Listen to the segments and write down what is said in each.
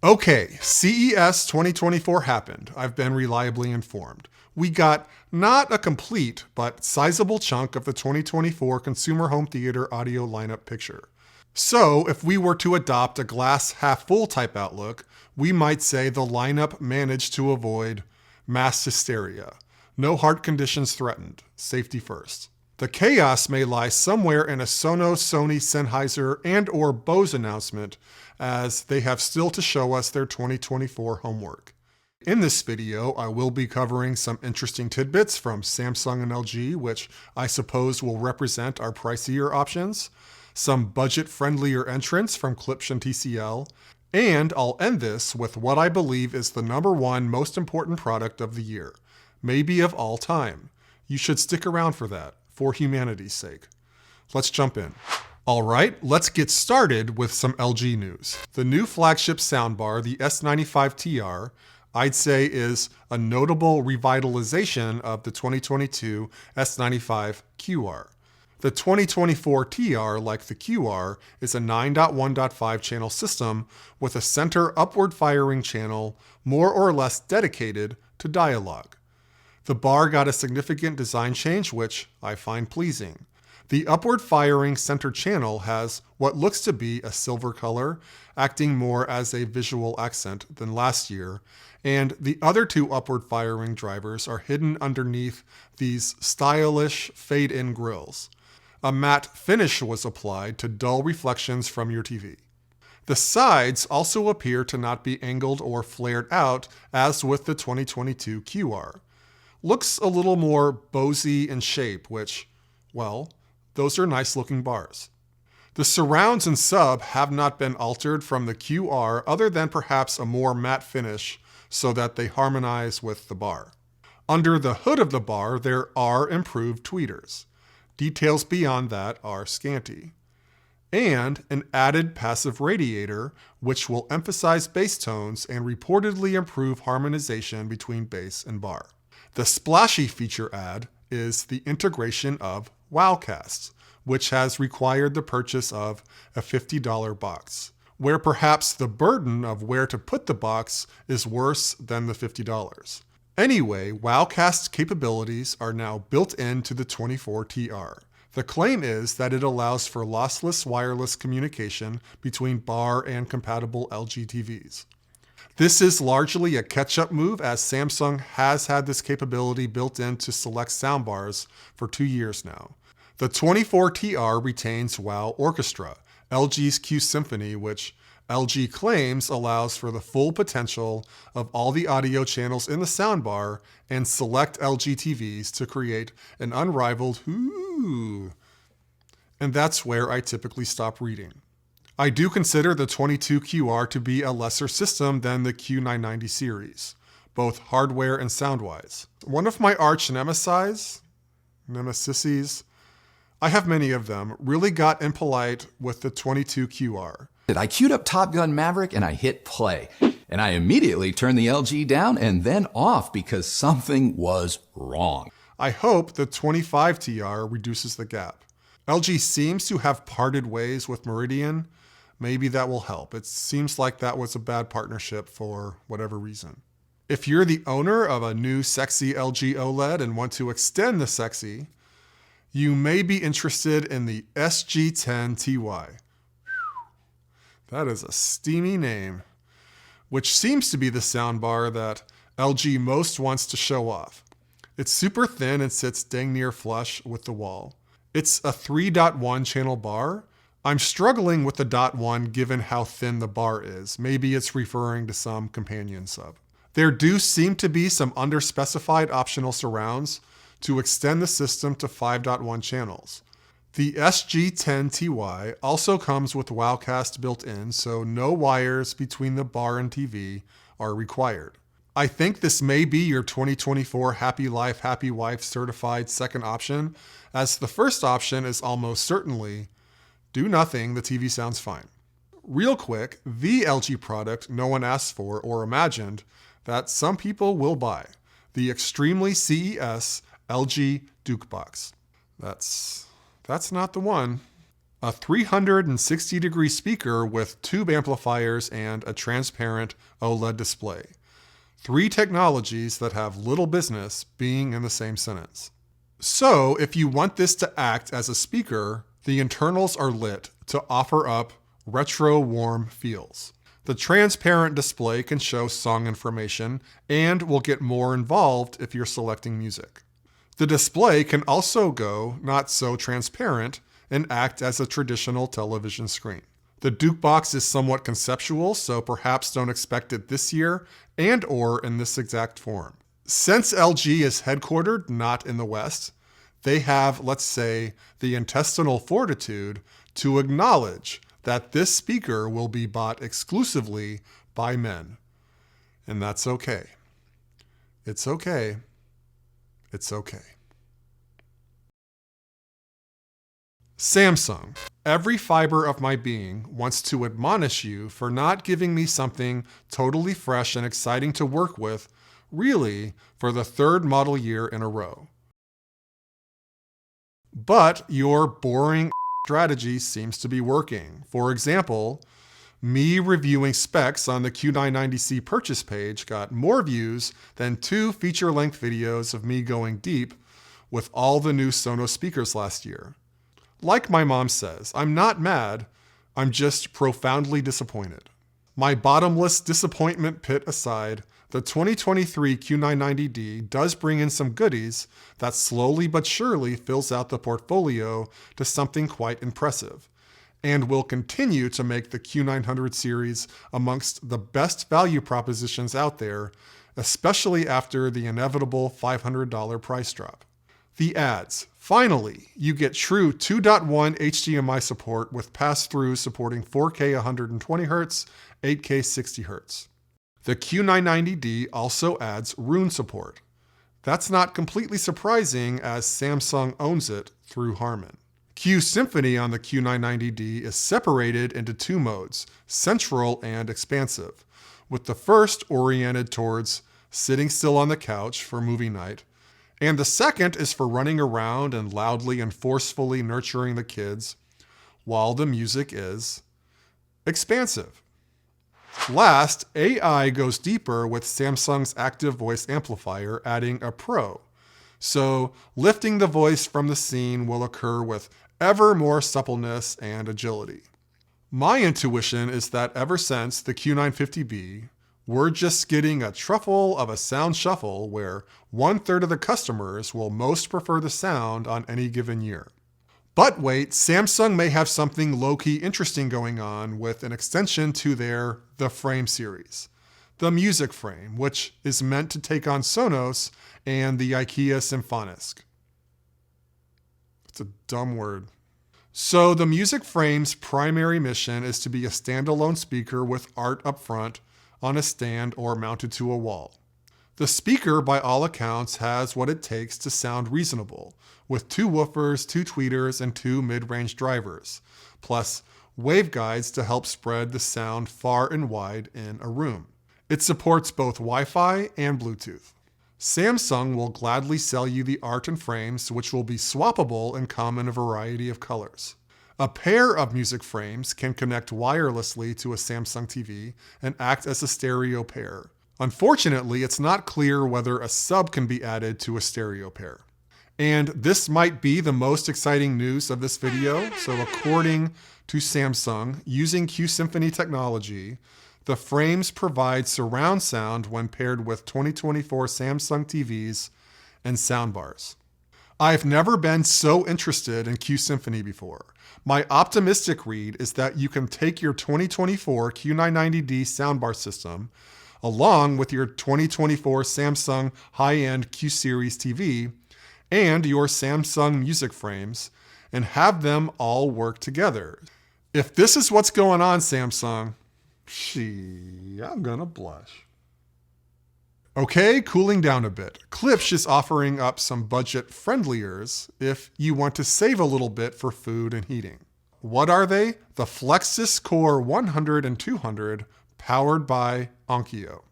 Okay, CES 2024 happened. I've been reliably informed. We got not a complete, but sizable chunk of the 2024 consumer home theater audio lineup picture. So if we were to adopt a glass half full type outlook, we might say the lineup managed to avoid mass hysteria. No heart conditions threatened. Safety first. The chaos may lie somewhere in a Sonos, Sony, Sennheiser, and or Bose announcement, as they have still to show us their 2024 homework. In this video, I will be covering some interesting tidbits from Samsung and LG, which I suppose will represent our pricier options, some budget-friendlier entrants from Klipsch and TCL, and I'll end this with what I believe is the #1 most important product of the year, maybe of all time. You should stick around for that, for humanity's sake. Let's jump in. All right, let's get started with some LG news. The new flagship soundbar, the S95TR, I'd say is a notable revitalization of the 2022 S95QR. The 2024 TR, like the QR, is a 9.1.5 channel system with a center upward firing channel more or less dedicated to dialogue. The bar got a significant design change, which I find pleasing. The upward firing center channel has what looks to be a silver color, acting more as a visual accent than last year, and the other two upward firing drivers are hidden underneath these stylish fade-in grills. A matte finish was applied to dull reflections from your TV. The sides also appear to not be angled or flared out as with the 2022 QR. Looks a little more Bosey in shape, which, well, those are nice looking bars. The surrounds and sub have not been altered from the QR other than perhaps a more matte finish so that they harmonize with the bar. Under the hood of the bar, there are improved tweeters. Details beyond that are scanty. And an added passive radiator, which will emphasize bass tones and reportedly improve harmonization between bass and bar. The splashy feature add is the integration of Wowcast, which has required the purchase of a $50 box, where perhaps the burden of where to put the box is worse than the $50. Anyway, Wowcast's capabilities are now built into the 24 TR. The claim is that it allows for lossless wireless communication between bar and compatible LG TVs. This is largely a catch-up move, as Samsung has had this capability built into select soundbars for 2 years now. The 24 TR retains WOW Orchestra, LG's Q Symphony, which LG claims allows for the full potential of all the audio channels in the soundbar and select LG TVs to create an unrivaled "hoo." And that's where I typically stop reading. I do consider the 22 QR to be a lesser system than the Q990 series, both hardware and sound-wise. One of my arch nemesises, I have many of them, really got impolite with the 22 QR. I queued up Top Gun Maverick and I hit play. And I immediately turned the LG down and then off because something was wrong. I hope the 25 TR reduces the gap. LG seems to have parted ways with Meridian. Maybe that will help. It seems like that was a bad partnership for whatever reason. If you're the owner of a new sexy LG OLED and want to extend the sexy, you may be interested in the SG10TY. That is a steamy name, which seems to be the soundbar that LG most wants to show off. It's super thin and sits dang near flush with the wall. It's a 3.1 channel bar. I'm struggling with the .1 given how thin the bar is. Maybe it's referring to some companion sub. There do seem to be some underspecified optional surrounds to extend the system to 5.1 channels. The SG10TY also comes with Wowcast built in, so no wires between the bar and TV are required. I think this may be your 2024 Happy Life, Happy Wife certified second option, as the first option is almost certainly do nothing, the TV sounds fine. Real quick, the LG product no one asked for or imagined that some people will buy, the extremely CES LG Dukebox. That's not the one. a 360-degree speaker with tube amplifiers, and a transparent OLED display. 3 technologies that have little business being in the same sentence. So, if you want this to act as a speaker, the internals are lit to offer up retro warm feels. The transparent display can show song information and will get more involved if you're selecting music. The display can also go not so transparent and act as a traditional television screen. The Dukebox is somewhat conceptual, so perhaps don't expect it this year and/or in this exact form. Since LG is headquartered not in the West, they have, let's say, the intestinal fortitude to acknowledge that this speaker will be bought exclusively by men. And that's okay. It's okay. It's okay. Samsung. Every fiber of my being wants to admonish you for not giving me something totally fresh and exciting to work with, really, for the 3rd model year in a row. But your boring strategy seems to be working. For example, me reviewing specs on the Q990C purchase page got more views than 2 feature-length videos of me going deep with all the new Sonos speakers last year. Like my mom says, I'm not mad, I'm just profoundly disappointed. My bottomless disappointment pit aside, the 2023 Q990D does bring in some goodies that slowly but surely fills out the portfolio to something quite impressive, and will continue to make the Q900 series amongst the best value propositions out there, especially after the inevitable $500 price drop. The ads. Finally, you get true 2.1 HDMI support with pass-through supporting 4K 120Hz, 8K 60Hz. The Q990D also adds Roon support. That's not completely surprising as Samsung owns it through Harman. Q Symphony on the Q990D is separated into 2 modes, central and expansive, with the first oriented towards sitting still on the couch for movie night, and the second is for running around and loudly and forcefully nurturing the kids, while the music is expansive. Last, AI goes deeper with Samsung's active voice amplifier adding a Pro. So lifting the voice from the scene will occur with ever more suppleness and agility. My intuition is that ever since the Q950B, we're just getting a truffle of a sound shuffle where 1/3 of the customers will most prefer the sound on any given year. But wait, Samsung may have something low-key interesting going on with an extension to their The Frame series. The Music Frame, which is meant to take on Sonos and the IKEA Symfonisk. It's a dumb word. So the Music Frame's primary mission is to be a standalone speaker with art up front on a stand or mounted to a wall. The speaker, by all accounts, has what it takes to sound reasonable, with 2 woofers, 2 tweeters, and 2 mid-range drivers, plus waveguides to help spread the sound far and wide in a room. It supports both Wi-Fi and Bluetooth. Samsung will gladly sell you the art and frames, which will be swappable and come in a variety of colors. A pair of music frames can connect wirelessly to a Samsung TV and act as a stereo pair. Unfortunately, it's not clear whether a sub can be added to a stereo pair. And this might be the most exciting news of this video. So according to Samsung, using Q Symphony technology, the frames provide surround sound when paired with 2024 Samsung TVs and soundbars. I've never been so interested in Q Symphony before. My optimistic read is that you can take your 2024 Q990D soundbar system along with your 2024 Samsung high-end Q Series TV and your Samsung music frames and have them all work together. If this is what's going on, Samsung, I'm gonna blush. Okay, cooling down a bit. Klipsch is offering up some budget friendliers if you want to save a little bit for food and heating. What are they? The Flexus Core 100 and 200 powered by Onkyo.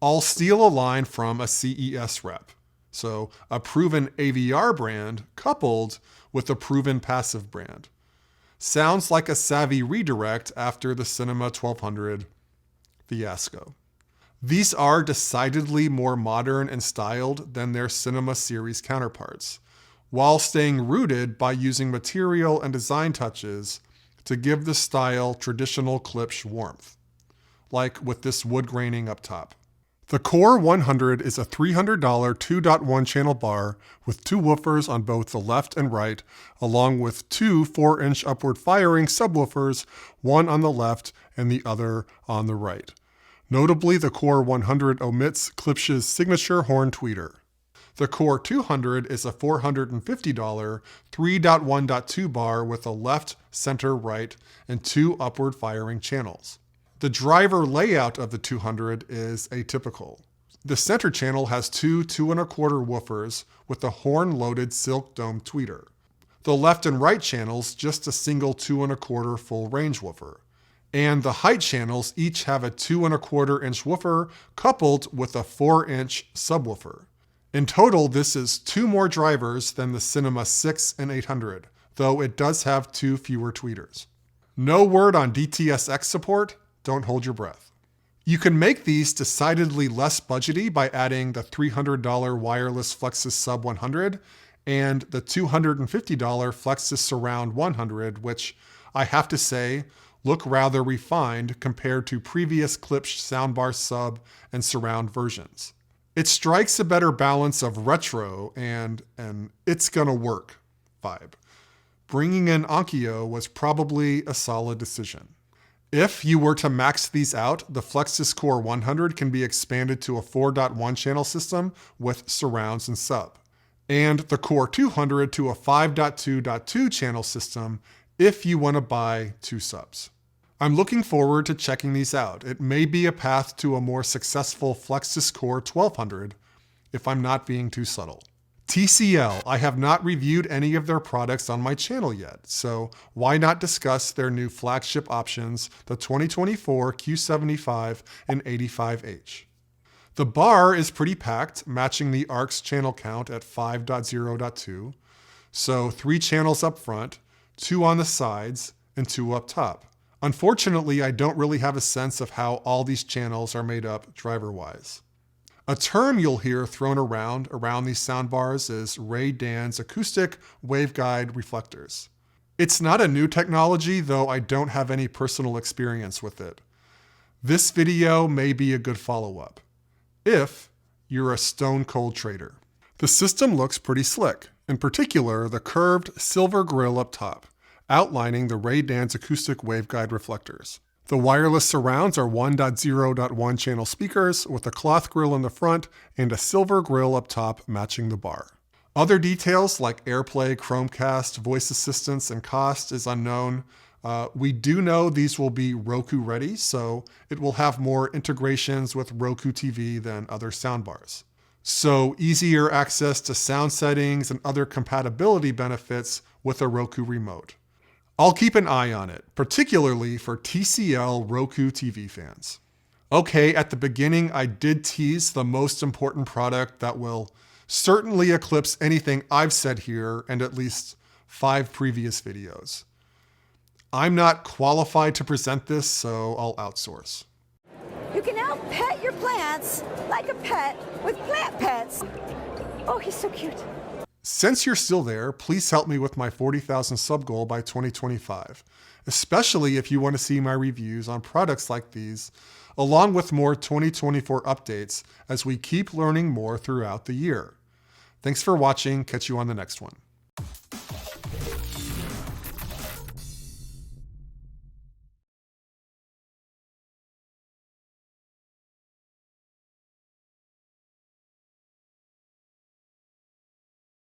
All steal a line from a CES rep. So a proven AVR brand coupled with a proven passive brand. Sounds like a savvy redirect after the Cinema 1200 fiasco. These are decidedly more modern and styled than their Cinema series counterparts, while staying rooted by using material and design touches to give the style traditional Klipsch warmth, like with this wood graining up top. The Core 100 is a $300 2.1 channel bar with 2 woofers on both the left and right, along with 2 4-inch upward firing subwoofers, one on the left and the other on the right. Notably, the Core 100 omits Klipsch's signature horn tweeter. The Core 200 is a $450 3.1.2 bar with a left, center, right, and 2 upward firing channels. The driver layout of the 200 is atypical. The center channel has 2 2.25 woofers with a horn-loaded silk dome tweeter. The left and right channels just a single 2.25 full range woofer. And the height channels each have a 2.25-inch woofer coupled with a 4-inch subwoofer. In total, this is 2 more drivers than the Cinema 6 and 800, though it does have 2 fewer tweeters. No word on DTS:X support? Don't hold your breath. You can make these decidedly less budgety by adding the $300 wireless Flexus Sub 100 and the $250 Flexus Surround 100, which I have to say look rather refined compared to previous Klipsch Soundbar Sub and Surround versions. It strikes a better balance of retro and an it's gonna work vibe. Bringing in Onkyo was probably a solid decision. If you were to max these out, the Flexus Core 100 can be expanded to a 4.1 channel system with surrounds and sub, and the Core 200 to a 5.2.2 channel system if you want to buy 2 subs. I'm looking forward to checking these out. It may be a path to a more successful Flexus Core 1200 if I'm not being too subtle. TCL, I have not reviewed any of their products on my channel yet, so why not discuss their new flagship options, the 2024 Q75 and 85H. The bar is pretty packed, matching the ARC's channel count at 5.0.2, so 3 channels up front, 2 on the sides, and 2 up top. Unfortunately, I don't really have a sense of how all these channels are made up driver-wise. A term you'll hear thrown around these soundbars is Ray-Dan's acoustic waveguide reflectors. It's not a new technology, though I don't have any personal experience with it. This video may be a good follow-up, if you're a stone-cold trader. The system looks pretty slick, in particular the curved silver grille up top, outlining the Ray-Dan's acoustic waveguide reflectors. The wireless surrounds are 1.0.1 channel speakers with a cloth grille in the front and a silver grille up top matching the bar. Other details like AirPlay, Chromecast, voice assistance, and cost is unknown. We do know these will be Roku ready, so it will have more integrations with Roku TV than other soundbars. So easier access to sound settings and other compatibility benefits with a Roku remote. I'll keep an eye on it, particularly for TCL Roku TV fans. Okay, at the beginning, I did tease the most important product that will certainly eclipse anything I've said here and at least 5 previous videos. I'm not qualified to present this, so I'll outsource. You can now pet your plants like a pet with Plant Pets. Oh, he's so cute. Since you're still there, please help me with my 40,000 sub goal by 2025, especially if you want to see my reviews on products like these, along with more 2024 updates as we keep learning more throughout the year. Thanks for watching. Catch you on the next one.